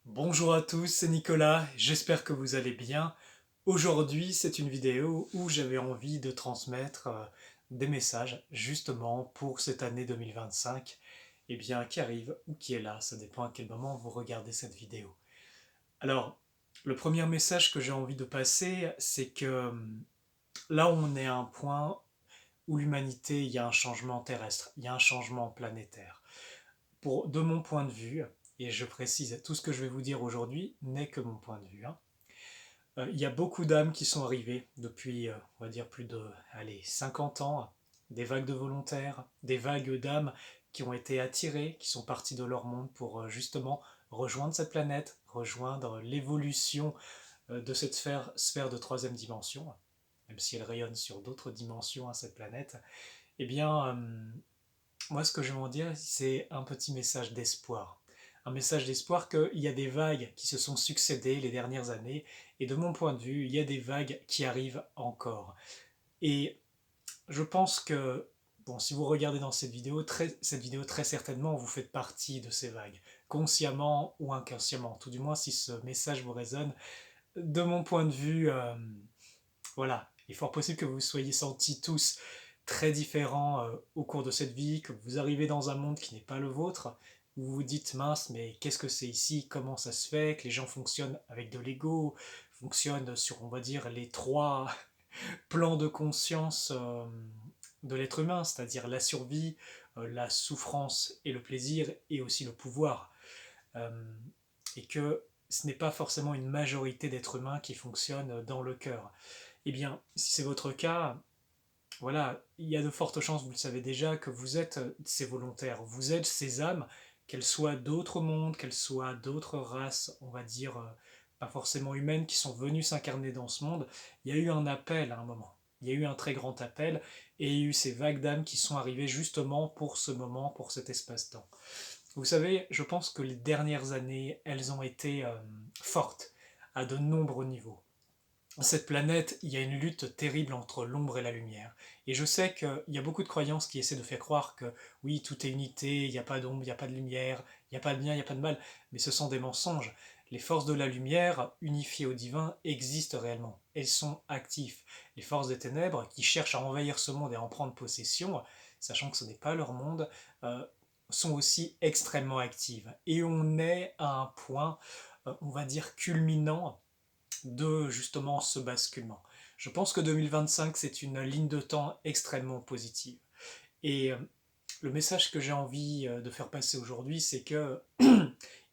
Bonjour à tous, c'est Nicolas, j'espère que vous allez bien. Aujourd'hui, c'est une vidéo où j'avais envie de transmettre des messages justement pour cette année 2025 qui arrive ou qui est là, ça dépend à quel moment vous regardez cette vidéo. Alors, le premier message que j'ai envie de passer, c'est que là on est à un point où l'humanité, il y a un changement terrestre, il y a un changement planétaire. De mon point de vue, et je précise, tout ce que je vais vous dire aujourd'hui n'est que mon point de vue, hein. Il y a beaucoup d'âmes qui sont arrivées depuis, on va dire, plus de 50 ans, des vagues de volontaires, des vagues d'âmes qui ont été attirées, qui sont parties de leur monde pour justement rejoindre cette planète, rejoindre l'évolution de cette sphère de troisième dimension, même si elle rayonne sur d'autres dimensions à cette planète. Eh bien, moi, ce que je vais en dire, c'est un petit message d'espoir. Un message d'espoir qu'il y a des vagues qui se sont succédées les dernières années, et de mon point de vue, il y a des vagues qui arrivent encore. Et je pense que, bon, si vous regardez dans cette vidéo très certainement, vous faites partie de ces vagues, consciemment ou inconsciemment, tout du moins si ce message vous résonne. De mon point de vue, voilà, il est fort possible que vous soyez sentis tous très différents au cours de cette vie, que vous arrivez dans un monde qui n'est pas le vôtre, où vous vous dites mince, mais qu'est-ce que c'est ici, comment ça se fait, que les gens fonctionnent avec de l'ego, fonctionnent sur, on va dire, les trois plans de conscience de l'être humain, c'est-à-dire la survie, la souffrance et le plaisir, et aussi le pouvoir. Euh, et que ce n'est pas forcément une majorité d'êtres humains qui fonctionnent dans le cœur. Eh bien, si c'est votre cas, voilà, il y a de fortes chances, vous le savez déjà, que vous êtes ces volontaires, vous êtes ces âmes, qu'elles soient d'autres mondes, qu'elles soient d'autres races, on va dire, pas forcément humaines, qui sont venues s'incarner dans ce monde. Il y a eu un appel à un moment, il y a eu un très grand appel, et il y a eu ces vagues d'âmes qui sont arrivées justement pour ce moment, pour cet espace-temps. Vous savez, je pense que les dernières années, elles ont été fortes à de nombreux niveaux. Cette planète, il y a une lutte terrible entre l'ombre et la lumière. Et je sais qu'il y a beaucoup de croyances qui essaient de faire croire que oui, tout est unité, il n'y a pas d'ombre, il n'y a pas de lumière, il n'y a pas de bien, il n'y a pas de mal. Mais ce sont des mensonges. Les forces de la lumière, unifiées au divin, existent réellement. Elles sont actives. Les forces des ténèbres, qui cherchent à envahir ce monde et à en prendre possession, sachant que ce n'est pas leur monde, euh, sont aussi extrêmement actives. Et on est à un point, on va dire, culminant de justement ce basculement. Je pense que 2025, c'est une ligne de temps extrêmement positive. Et le message que j'ai envie de faire passer aujourd'hui, c'est que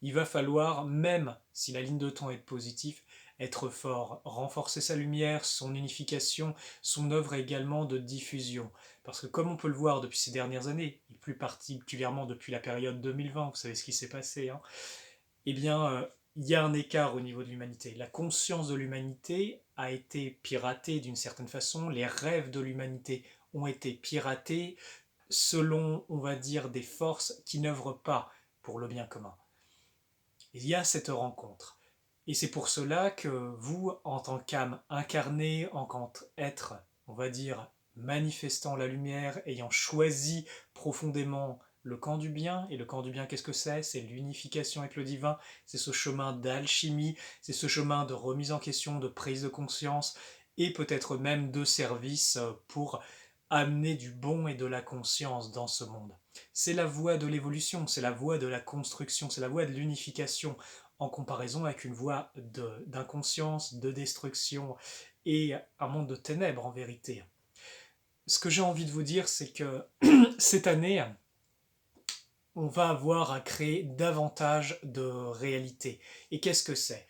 il va falloir, même si la ligne de temps est positive, être fort, renforcer sa lumière, son unification, son œuvre également de diffusion. Parce que comme on peut le voir depuis ces dernières années, et plus particulièrement depuis la période 2020, vous savez ce qui s'est passé, hein, eh bien, il y a un écart au niveau de l'humanité. La conscience de l'humanité a été piratée d'une certaine façon, les rêves de l'humanité ont été piratés selon, on va dire, des forces qui n'œuvrent pas pour le bien commun. Il y a cette rencontre. Et c'est pour cela que vous, en tant qu'âme incarnée, en tant qu'être, on va dire, manifestant la lumière, ayant choisi profondément le camp du bien, et le camp du bien, qu'est-ce que c'est? C'est l'unification avec le divin, c'est ce chemin d'alchimie, c'est ce chemin de remise en question, de prise de conscience, et peut-être même de service pour amener du bon et de la conscience dans ce monde. C'est la voie de l'évolution, c'est la voie de la construction, c'est la voie de l'unification, en comparaison avec une voie d'inconscience, de destruction et un monde de ténèbres en vérité. Ce que j'ai envie de vous dire, c'est que cette année, on va avoir à créer davantage de réalité. Et qu'est-ce que c'est?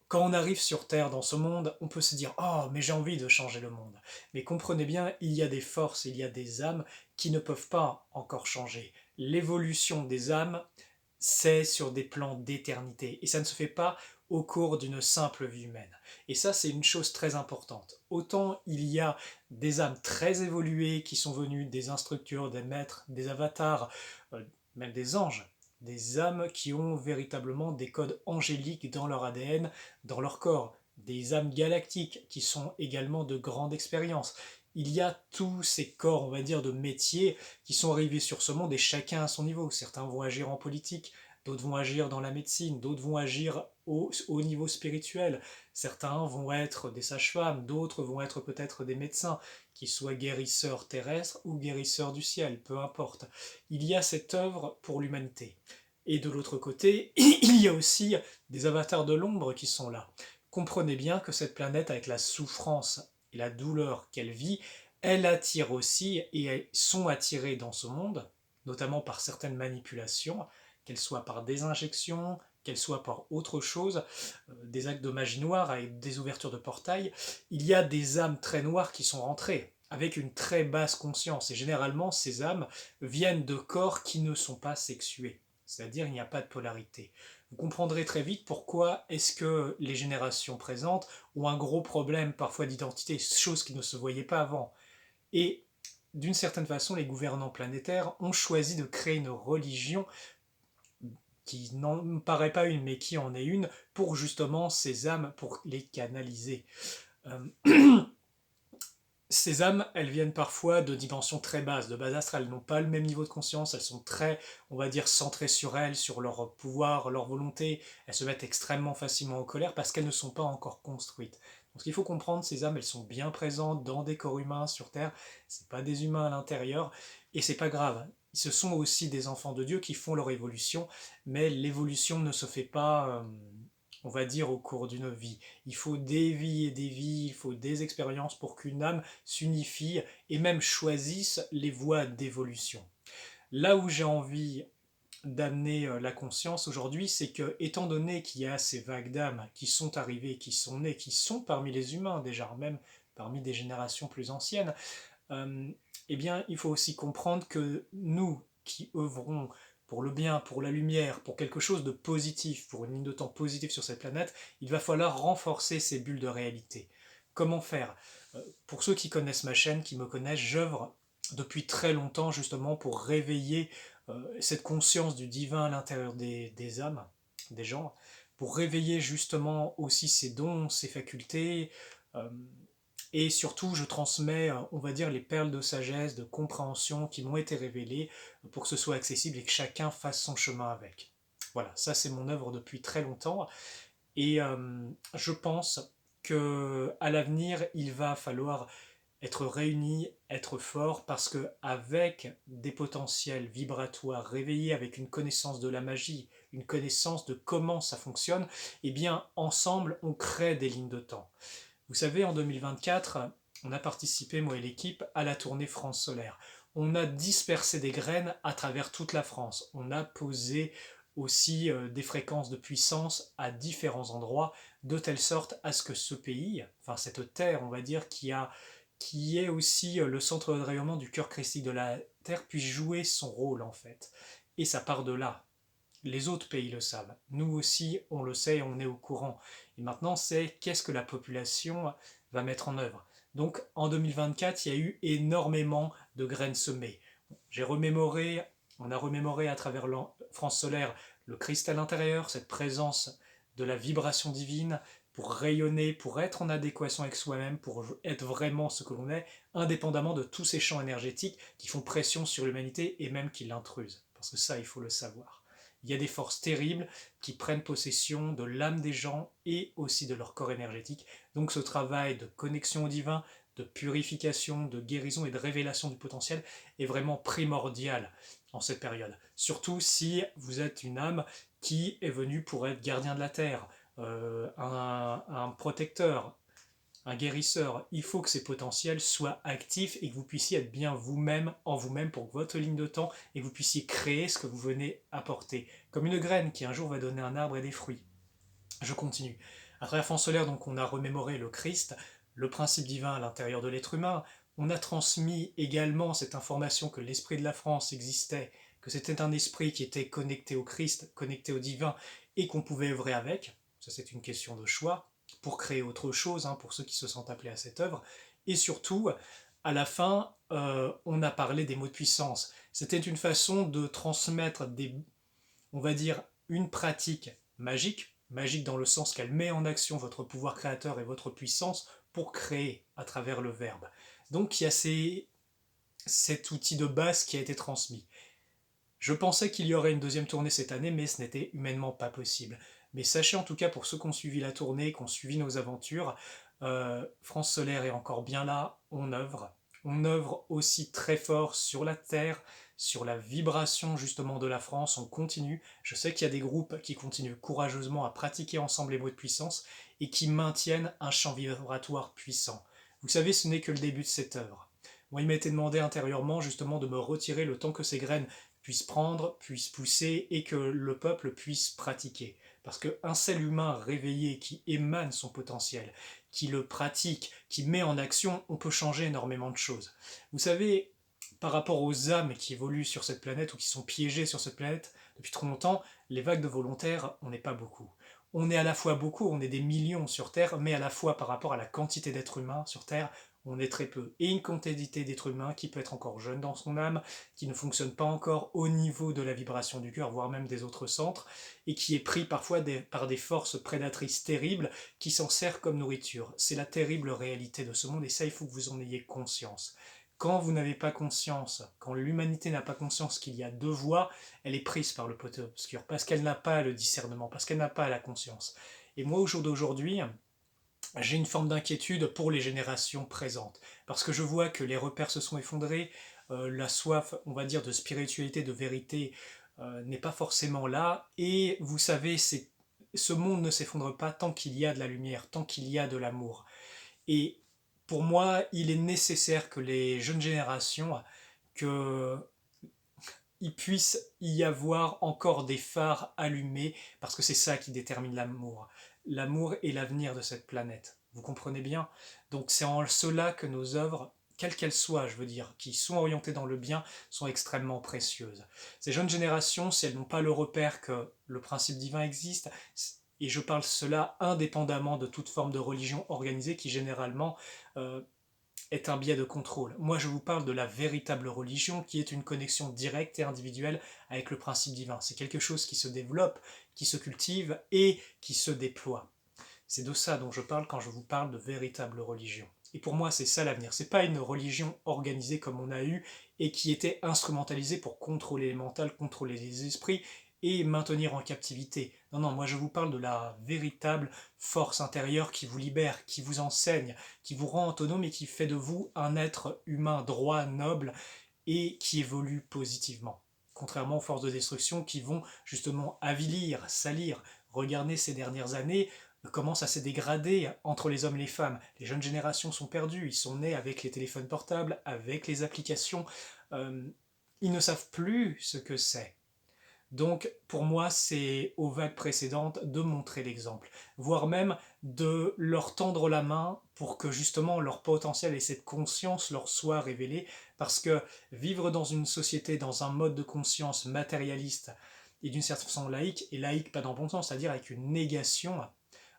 Quand on arrive sur Terre dans ce monde, on peut se dire oh, mais j'ai envie de changer le monde. Mais comprenez bien, il y a des forces, il y a des âmes qui ne peuvent pas encore changer. L'évolution des âmes, c'est sur des plans d'éternité. Et ça ne se fait pas au cours d'une simple vie humaine. Et ça, c'est une chose très importante. Autant il y a des âmes très évoluées qui sont venues, des instructeurs, des maîtres, des avatars, même des anges, des âmes qui ont véritablement des codes angéliques dans leur ADN, dans leur corps, des âmes galactiques qui sont également de grande expérience. Il y a tous ces corps, on va dire, de métiers qui sont arrivés sur ce monde et chacun à son niveau. Certains vont agir en politique, d'autres vont agir dans la médecine, d'autres vont agir au niveau spirituel. Certains vont être des sages-femmes, d'autres vont être peut-être des médecins, qui soient guérisseurs terrestres ou guérisseurs du ciel, peu importe. Il y a cette œuvre pour l'humanité. Et de l'autre côté, il y a aussi des avatars de l'ombre qui sont là. Comprenez bien que cette planète, avec la souffrance et la douleur qu'elle vit, elle attire aussi, et elles sont attirées dans ce monde, notamment par certaines manipulations, qu'elles soient par des injections, qu'elles soient par autre chose, des actes de magie noire avec des ouvertures de portails. Il y a des âmes très noires qui sont rentrées, avec une très basse conscience, et généralement ces âmes viennent de corps qui ne sont pas sexués, c'est-à-dire il n'y a pas de polarité. Vous comprendrez très vite pourquoi est-ce que les générations présentes ont un gros problème parfois d'identité, chose qui ne se voyait pas avant. Et d'une certaine façon, les gouvernants planétaires ont choisi de créer une religion qui n'en paraît pas une, mais qui en est une, pour justement ces âmes, pour les canaliser. Ces âmes, elles viennent parfois de dimensions très basses, de base astrale, elles n'ont pas le même niveau de conscience, elles sont très, on va dire, centrées sur elles, sur leur pouvoir, leur volonté, elles se mettent extrêmement facilement en colère parce qu'elles ne sont pas encore construites. Donc ce qu'il faut comprendre, ces âmes, elles sont bien présentes dans des corps humains sur Terre, c'est pas des humains à l'intérieur, et c'est pas grave. Ce sont aussi des enfants de Dieu qui font leur évolution, mais l'évolution ne se fait pas, on va dire, au cours d'une vie. Il faut des vies et des vies, il faut des expériences pour qu'une âme s'unifie et même choisisse les voies d'évolution. Là où j'ai envie d'amener la conscience aujourd'hui, c'est que, étant donné qu'il y a ces vagues d'âmes qui sont arrivées, qui sont nées, qui sont parmi les humains déjà, même parmi des générations plus anciennes, eh bien, il faut aussi comprendre que nous qui œuvrons pour le bien, pour la lumière, pour quelque chose de positif, pour une ligne de temps positive sur cette planète, il va falloir renforcer ces bulles de réalité. Comment faire? Pour ceux qui connaissent ma chaîne, qui me connaissent, j'œuvre depuis très longtemps justement pour réveiller cette conscience du divin à l'intérieur des âmes, des gens, pour réveiller justement aussi ces dons, ces facultés, euh, et surtout, je transmets, on va dire, les perles de sagesse, de compréhension qui m'ont été révélées pour que ce soit accessible et que chacun fasse son chemin avec. Voilà, ça c'est mon œuvre depuis très longtemps. Et je pense qu'à l'avenir, il va falloir être réunis, être fort, parce que avec des potentiels vibratoires réveillés, avec une connaissance de la magie, une connaissance de comment ça fonctionne, eh bien, ensemble, on crée des lignes de temps. Vous savez, en 2024, on a participé, moi et l'équipe, à la tournée France Solaire. On a dispersé des graines à travers toute la France. On a posé aussi des fréquences de puissance à différents endroits, de telle sorte à ce que ce pays, enfin cette terre, on va dire, qui est aussi le centre de rayonnement du cœur christique de la Terre, puisse jouer son rôle en fait. Et ça part de là. Les autres pays le savent. Nous aussi, on le sait, on est au courant. Et maintenant, c'est qu'est-ce que la population va mettre en œuvre. Donc, en 2024, il y a eu énormément de graines semées. On a remémoré à travers France solaire le cristal intérieur, cette présence de la vibration divine pour rayonner, pour être en adéquation avec soi-même, pour être vraiment ce que l'on est, indépendamment de tous ces champs énergétiques qui font pression sur l'humanité et même qui l'intrusent. Parce que ça, il faut le savoir. Il y a des forces terribles qui prennent possession de l'âme des gens et aussi de leur corps énergétique. Donc ce travail de connexion au divin, de purification, de guérison et de révélation du potentiel est vraiment primordial en cette période. Surtout si vous êtes une âme qui est venue pour être gardien de la terre, un protecteur, un guérisseur. Il faut que ces potentiels soient actifs et que vous puissiez être bien vous-même, en vous-même, pour votre ligne de temps, et que vous puissiez créer ce que vous venez apporter. Comme une graine qui un jour va donner un arbre et des fruits. Je continue. À travers Fond Solaire, donc, on a remémoré le Christ, le principe divin à l'intérieur de l'être humain. On a transmis également cette information que l'esprit de la France existait, que c'était un esprit qui était connecté au Christ, connecté au divin, et qu'on pouvait œuvrer avec. Ça, c'est une question de choix pour créer autre chose, hein, pour ceux qui se sentent appelés à cette œuvre. Et surtout, à la fin, on a parlé des mots de puissance. C'était une façon de transmettre on va dire, une pratique magique, magique dans le sens qu'elle met en action votre pouvoir créateur et votre puissance pour créer à travers le verbe. Donc il y a cet outil de base qui a été transmis. Je pensais qu'il y aurait une deuxième tournée cette année, mais ce n'était humainement pas possible. Mais sachez en tout cas pour ceux qui ont suivi la tournée, qui ont suivi nos aventures, France Solaire est encore bien là, on œuvre. On œuvre aussi très fort sur la Terre, sur la vibration justement de la France, on continue. Je sais qu'il y a des groupes qui continuent courageusement à pratiquer ensemble les mots de puissance et qui maintiennent un champ vibratoire puissant. Vous savez, ce n'est que le début de cette œuvre. Moi, il m'a été demandé intérieurement justement de me retirer le temps que ces graines puissent prendre, puissent pousser et que le peuple puisse pratiquer. Parce qu'un seul humain réveillé qui émane son potentiel, qui le pratique, qui met en action, on peut changer énormément de choses. Vous savez, par rapport aux âmes qui évoluent sur cette planète ou qui sont piégées sur cette planète depuis trop longtemps, les vagues de volontaires, on n'est pas beaucoup. On est à la fois beaucoup, on est des millions sur Terre, mais à la fois par rapport à la quantité d'êtres humains sur Terre, on est très peu. Et une quantité d'êtres humains qui peut être encore jeune dans son âme, qui ne fonctionne pas encore au niveau de la vibration du cœur, voire même des autres centres, et qui est pris parfois par des forces prédatrices terribles qui s'en servent comme nourriture. C'est la terrible réalité de ce monde, et ça, il faut que vous en ayez conscience. Quand vous n'avez pas conscience, quand l'humanité n'a pas conscience qu'il y a deux voies, elle est prise par le côté obscur, parce qu'elle n'a pas le discernement, parce qu'elle n'a pas la conscience. Et moi, au jour d'aujourd'hui, j'ai une forme d'inquiétude pour les générations présentes, parce que je vois que les repères se sont effondrés, la soif, on va dire, de spiritualité, de vérité, n'est pas forcément là, et vous savez, ce monde ne s'effondre pas tant qu'il y a de la lumière, tant qu'il y a de l'amour. Et pour moi, il est nécessaire que les jeunes générations, que il puisse y avoir encore des phares allumés, parce que c'est ça qui détermine l'amour. L'amour est l'avenir de cette planète. Vous comprenez bien? Donc c'est en cela que nos œuvres, quelles qu'elles soient, je veux dire, qui sont orientées dans le bien, sont extrêmement précieuses. Ces jeunes générations, si elles n'ont pas le repère que le principe divin existe, et je parle cela indépendamment de toute forme de religion organisée qui généralement est un biais de contrôle. Moi, je vous parle de la véritable religion qui est une connexion directe et individuelle avec le principe divin. C'est quelque chose qui se développe, qui se cultive et qui se déploie. C'est de ça dont je parle quand je vous parle de véritable religion. Et pour moi, c'est ça l'avenir. C'est pas une religion organisée comme on a eu et qui était instrumentalisée pour contrôler les mentales, contrôler les esprits et maintenir en captivité. Non, non, moi je vous parle de la véritable force intérieure qui vous libère, qui vous enseigne, qui vous rend autonome et qui fait de vous un être humain droit, noble et qui évolue positivement. Contrairement aux forces de destruction qui vont justement avilir, salir. Regardez ces dernières années, commence à se dégrader entre les hommes et les femmes. Les jeunes générations sont perdues, ils sont nés avec les téléphones portables, avec les applications. Euh, Ils ne savent plus ce que c'est. Donc, pour moi, c'est aux vagues précédentes de montrer l'exemple, voire même de leur tendre la main pour que justement leur potentiel et cette conscience leur soient révélés, parce que vivre dans une société, dans un mode de conscience matérialiste et d'une certaine façon laïque, et laïque pas dans le bon sens, c'est-à-dire avec une négation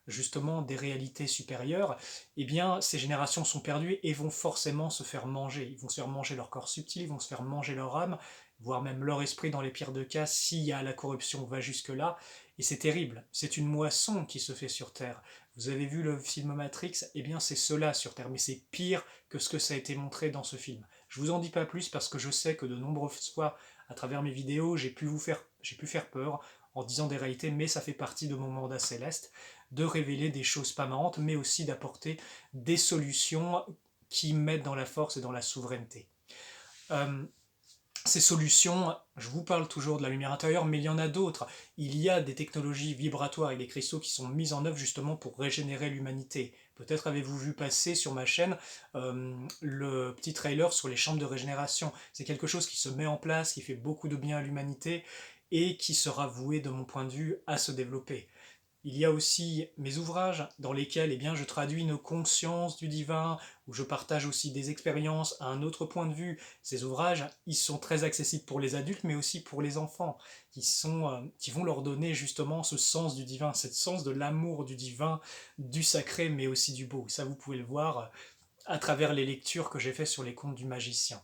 justement des réalités supérieures, eh bien ces générations sont perdues et vont forcément se faire manger. Ils vont se faire manger leur corps subtil, ils vont se faire manger leur âme, voire même leur esprit dans les pires de cas, si la corruption va jusque-là. Et c'est terrible, c'est une moisson qui se fait sur Terre. Vous avez vu le film Matrix? Eh bien c'est cela sur Terre, mais c'est pire que ce que ça a été montré dans ce film. Je vous en dis pas plus parce que je sais que de nombreuses fois, à travers mes vidéos, j'ai pu faire peur en disant des réalités, mais ça fait partie de mon mandat céleste, de révéler des choses pas marrantes, mais aussi d'apporter des solutions qui mettent dans la force et dans la souveraineté. Euh, Ces solutions, je vous parle toujours de la lumière intérieure, mais il y en a d'autres. Il y a des technologies vibratoires et des cristaux qui sont mises en œuvre justement pour régénérer l'humanité. Peut-être avez-vous vu passer sur ma chaîne le petit trailer sur les chambres de régénération. C'est quelque chose qui se met en place, qui fait beaucoup de bien à l'humanité et qui sera voué, de mon point de vue, à se développer. Il y a aussi mes ouvrages dans lesquels eh bien, je traduis une conscience du divin, où je partage aussi des expériences à un autre point de vue. Ces ouvrages, ils sont très accessibles pour les adultes, mais aussi pour les enfants, qui vont leur donner justement ce sens du divin, ce sens de l'amour du divin, du sacré, mais aussi du beau. Ça, vous pouvez le voir à travers les lectures que j'ai faites sur les contes du magicien.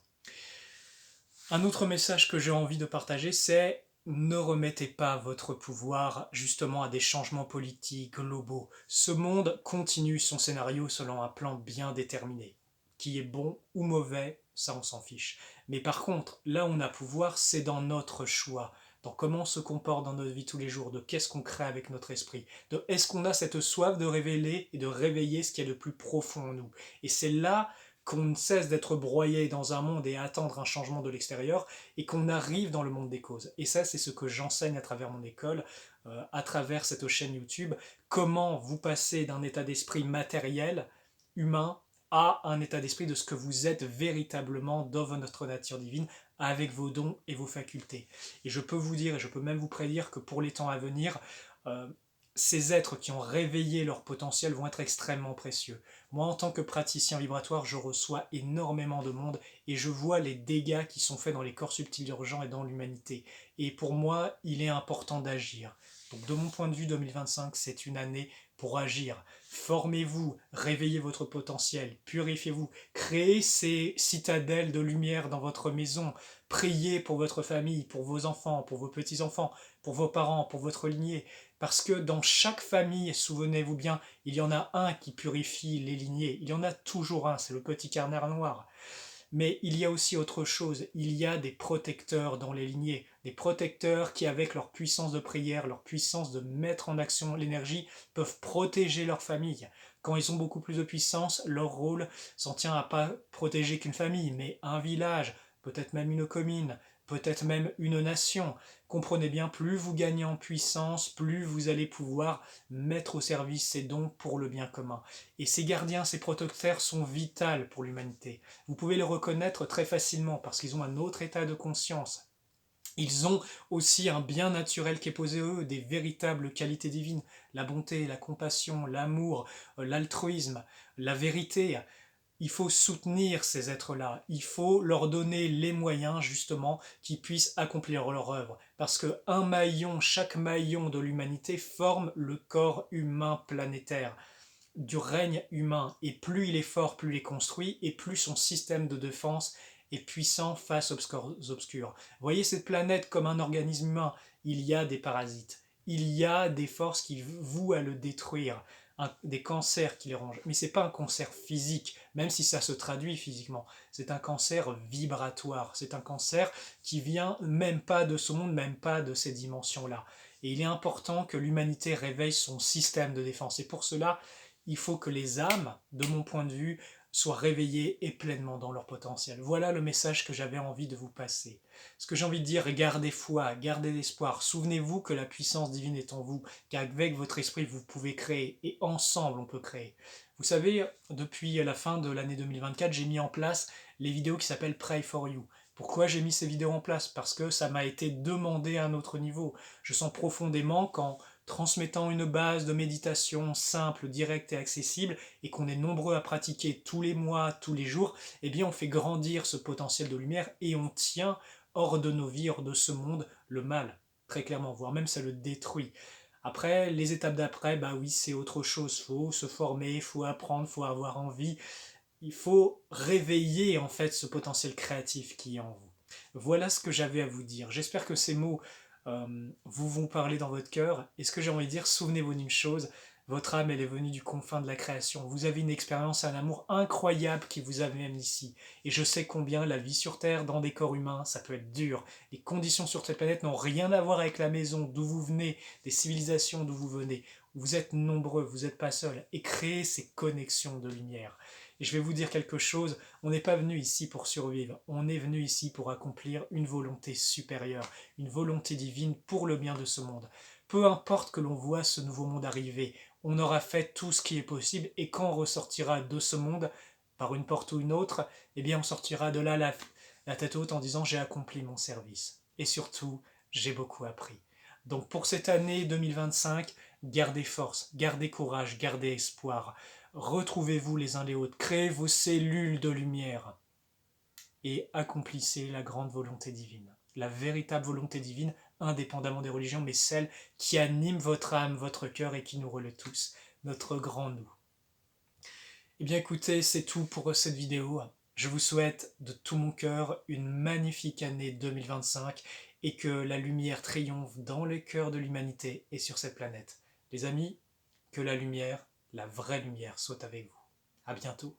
Un autre message que j'ai envie de partager, c'est ne remettez pas votre pouvoir justement à des changements politiques globaux. Ce monde continue son scénario selon un plan bien déterminé. Qui est bon ou mauvais, ça on s'en fiche. Mais par contre, là où on a pouvoir, c'est dans notre choix, dans comment on se comporte dans notre vie tous les jours, de qu'est-ce qu'on crée avec notre esprit, de est-ce qu'on a cette soif de révéler et de réveiller ce qui est le plus profond en nous. Et c'est là qu'on ne cesse d'être broyé dans un monde et attendre un changement de l'extérieur, et qu'on arrive dans le monde des causes. Et ça, c'est ce que j'enseigne à travers mon école, à travers cette chaîne YouTube, comment vous passez d'un état d'esprit matériel, humain, à un état d'esprit de ce que vous êtes véritablement dans votre nature divine, avec vos dons et vos facultés. Et je peux vous dire, et je peux même vous prédire que pour les temps à venir, euh, ces êtres qui ont réveillé leur potentiel vont être extrêmement précieux. Moi, en tant que praticien vibratoire, je reçois énormément de monde et je vois les dégâts qui sont faits dans les corps subtils urgents et dans l'humanité. Et pour moi, il est important d'agir. Donc de mon point de vue, 2025, c'est une année pour agir. Formez-vous, réveillez votre potentiel, purifiez-vous, créez ces citadelles de lumière dans votre maison, priez pour votre famille, pour vos enfants, pour vos petits-enfants, pour vos parents, pour votre lignée, parce que dans chaque famille, souvenez-vous bien, il y en a un qui purifie les lignées, il y en a toujours un, c'est le petit canard noir. Mais il y a aussi autre chose, il y a des protecteurs dans les lignées, des protecteurs qui, avec leur puissance de prière, leur puissance de mettre en action l'énergie, peuvent protéger leur famille. Quand ils ont beaucoup plus de puissance, leur rôle s'en tient à pas protéger qu'une famille, mais un village, peut-être même une commune, peut-être même une nation. Comprenez bien, plus vous gagnez en puissance, plus vous allez pouvoir mettre au service ces dons pour le bien commun. Et ces gardiens, ces protecteurs sont vitaux pour l'humanité. Vous pouvez les reconnaître très facilement parce qu'ils ont un autre état de conscience. Ils ont aussi un bien naturel qui est posé à eux, des véritables qualités divines, la bonté, la compassion, l'amour, l'altruisme, la vérité. Il faut soutenir ces êtres-là, il faut leur donner les moyens justement qu'ils puissent accomplir leur œuvre. Parce que un maillon, chaque maillon de l'humanité forme le corps humain planétaire du règne humain, et plus il est fort, plus il est construit, et plus son système de défense est puissant face aux obscurs. Voyez cette planète comme un organisme humain, il y a des parasites, il y a des forces qui vouent à le détruire, des cancers qui les rongent. Mais c'est pas un cancer physique, même si ça se traduit physiquement. C'est un cancer vibratoire, c'est un cancer qui vient même pas de ce monde, même pas de ces dimensions-là. Et il est important que l'humanité réveille son système de défense. Et pour cela, il faut que les âmes, de mon point de vue, soient réveillées et pleinement dans leur potentiel. Voilà le message que j'avais envie de vous passer. Ce que j'ai envie de dire, gardez foi, gardez l'espoir. Souvenez-vous que la puissance divine est en vous, qu'avec votre esprit, vous pouvez créer, et ensemble, on peut créer. Vous savez, depuis la fin de l'année 2024, j'ai mis en place les vidéos qui s'appellent Pray for You. Pourquoi j'ai mis ces vidéos en place? Parce que ça m'a été demandé à un autre niveau. Je sens profondément qu'en transmettant une base de méditation simple, directe et accessible, et qu'on est nombreux à pratiquer tous les mois, tous les jours, eh bien on fait grandir ce potentiel de lumière et on tient hors de nos vies, hors de ce monde, le mal, très clairement, voire même ça le détruit. Après, les étapes d'après, bah oui, c'est autre chose, faut se former, faut apprendre, faut avoir envie, il faut réveiller en fait ce potentiel créatif qui est en vous. Voilà ce que j'avais à vous dire. J'espère que ces mots vous vont parler dans votre cœur. Et ce que j'ai envie de dire, souvenez-vous d'une chose, votre âme, elle est venue du confin de la création. Vous avez une expérience, un amour incroyable qui vous amène ici. Et je sais combien la vie sur Terre, dans des corps humains, ça peut être dur. Les conditions sur cette planète n'ont rien à voir avec la maison d'où vous venez, des civilisations d'où vous venez. Vous êtes nombreux, vous n'êtes pas seuls. Et créez ces connexions de lumière. Et je vais vous dire quelque chose, on n'est pas venu ici pour survivre, on est venu ici pour accomplir une volonté supérieure, une volonté divine pour le bien de ce monde. Peu importe que l'on voit ce nouveau monde arriver, on aura fait tout ce qui est possible, et quand on ressortira de ce monde, par une porte ou une autre, eh bien on sortira de là la tête haute en disant j'ai accompli mon service. Et surtout, j'ai beaucoup appris. Donc pour cette année 2025, gardez force, gardez courage, gardez espoir. Retrouvez-vous les uns les autres, créez vos cellules de lumière et accomplissez la grande volonté divine. La véritable volonté divine, indépendamment des religions, mais celle qui anime votre âme, votre cœur et qui nous relaie tous, notre grand nous. Eh bien écoutez, c'est tout pour cette vidéo. Je vous souhaite de tout mon cœur une magnifique année 2025 et que la lumière triomphe dans le cœur de l'humanité et sur cette planète. Les amis, que la lumière, la vraie lumière, soit avec vous. À bientôt.